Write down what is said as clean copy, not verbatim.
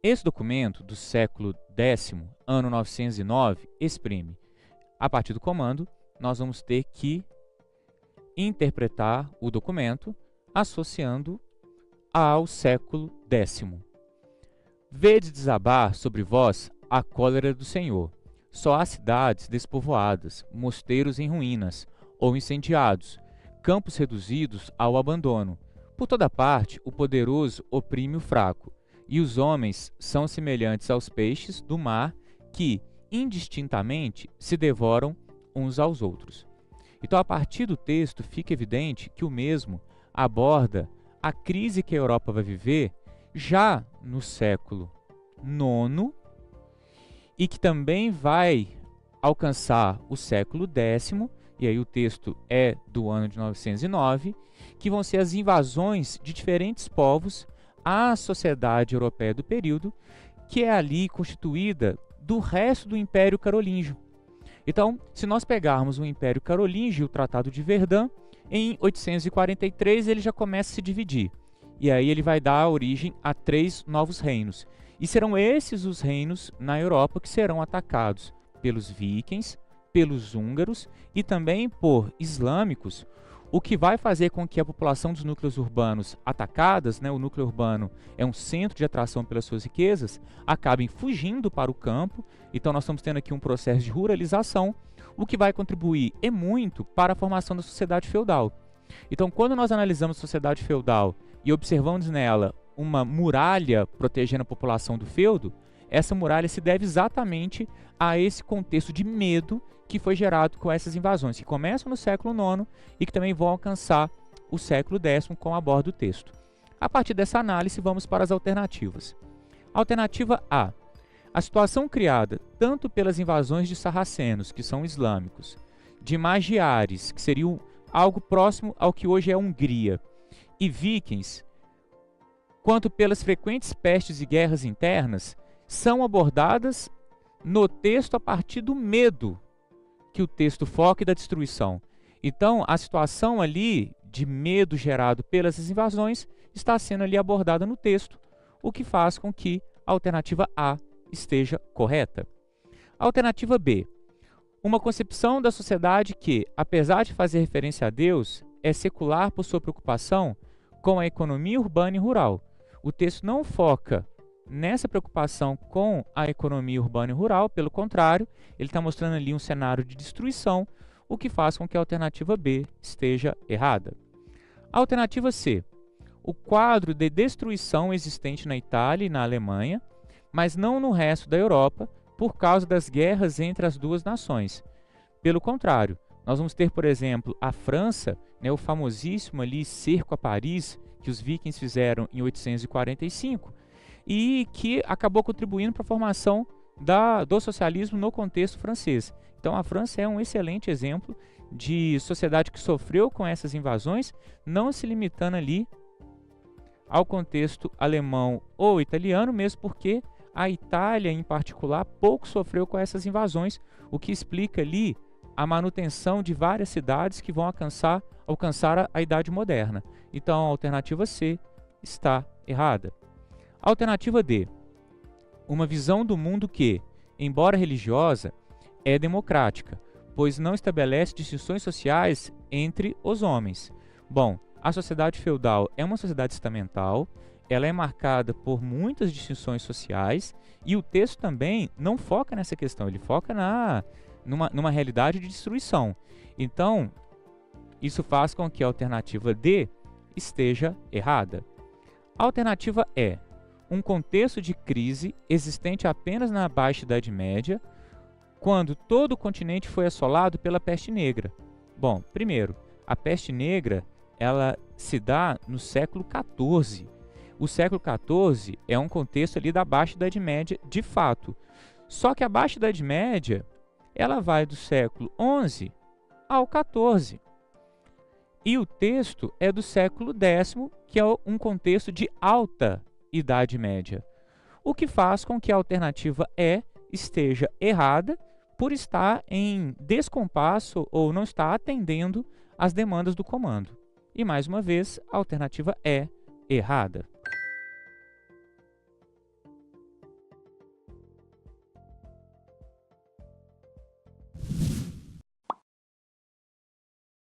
Esse documento do século X, ano 909, exprime, a partir do comando, nós vamos ter que interpretar o documento associando ao século X. Vede desabar sobre vós a cólera do Senhor. Só há cidades despovoadas, mosteiros em ruínas ou incendiados, campos reduzidos ao abandono. Por toda parte, o poderoso oprime o fraco, e os homens são semelhantes aos peixes do mar que, indistintamente, se devoram uns aos outros. Então, a partir do texto, fica evidente que o mesmo aborda a crise que a Europa vai viver já no século IX e que também vai alcançar o século X, e aí o texto é do ano de 909, que vão ser as invasões de diferentes povos à sociedade europeia do período, que é ali constituída do resto do Império Carolíngio. Então, se nós pegarmos o Império Carolíngio, o Tratado de Verdun, em 843 ele já começa a se dividir. E aí ele vai dar origem a 3 novos reinos. E serão esses os reinos na Europa que serão atacados pelos vikings, pelos húngaros e também por islâmicos, o que vai fazer com que a população dos núcleos urbanos atacadas, o núcleo urbano é um centro de atração pelas suas riquezas, acabem fugindo para o campo. Então nós estamos tendo aqui um processo de ruralização, o que vai contribuir e muito para a formação da sociedade feudal. Então, quando nós analisamos a sociedade feudal e observamos nela uma muralha protegendo a população do feudo, essa muralha se deve exatamente a esse contexto de medo que foi gerado com essas invasões, que começam no século IX e que também vão alcançar o século X, como aborda o texto. A partir dessa análise, vamos para as alternativas. Alternativa A. A situação criada tanto pelas invasões de sarracenos, que são islâmicos, de magiares, que seriam algo próximo ao que hoje é a Hungria, e vikings, quanto pelas frequentes pestes e guerras internas, são abordadas no texto a partir do medo que o texto foca e da destruição. Então, a situação ali de medo gerado pelas invasões está sendo ali abordada no texto, o que faz com que a alternativa A esteja correta. Alternativa B. Uma concepção da sociedade que, apesar de fazer referência a Deus, é secular por sua preocupação com a economia urbana e rural. O texto não foca nessa preocupação com a economia urbana e rural, pelo contrário, ele está mostrando ali um cenário de destruição, o que faz com que a alternativa B esteja errada. Alternativa C. O quadro de destruição existente na Itália e na Alemanha, mas não no resto da Europa, por causa das guerras entre as duas nações. Pelo contrário, nós vamos ter, por exemplo, a França, o famosíssimo ali cerco a Paris, que os vikings fizeram em 845, e que acabou contribuindo para a formação do socialismo no contexto francês. Então a França é um excelente exemplo de sociedade que sofreu com essas invasões, não se limitando ali ao contexto alemão ou italiano, mesmo porque a Itália, em particular, pouco sofreu com essas invasões, o que explica ali a manutenção de várias cidades que vão alcançar a Idade Moderna. Então a alternativa C está errada. Alternativa D. Uma visão do mundo que, embora religiosa, é democrática, pois não estabelece distinções sociais entre os homens. Bom, a sociedade feudal é uma sociedade estamental, ela é marcada por muitas distinções sociais e o texto também não foca nessa questão, ele foca numa realidade de destruição. Então, isso faz com que a alternativa D esteja errada. A alternativa E. Um contexto de crise existente apenas na Baixa Idade Média, quando todo o continente foi assolado pela peste negra. Bom, primeiro, a peste negra ela se dá no século XIV. O século XIV é um contexto ali da Baixa Idade Média, de fato. Só que a Baixa Idade Média ela vai do século XI ao XIV. E o texto é do século X, que é um contexto de alta Idade Média, o que faz com que a alternativa E esteja errada por estar em descompasso ou não estar atendendo às demandas do comando. E mais uma vez, a alternativa é errada.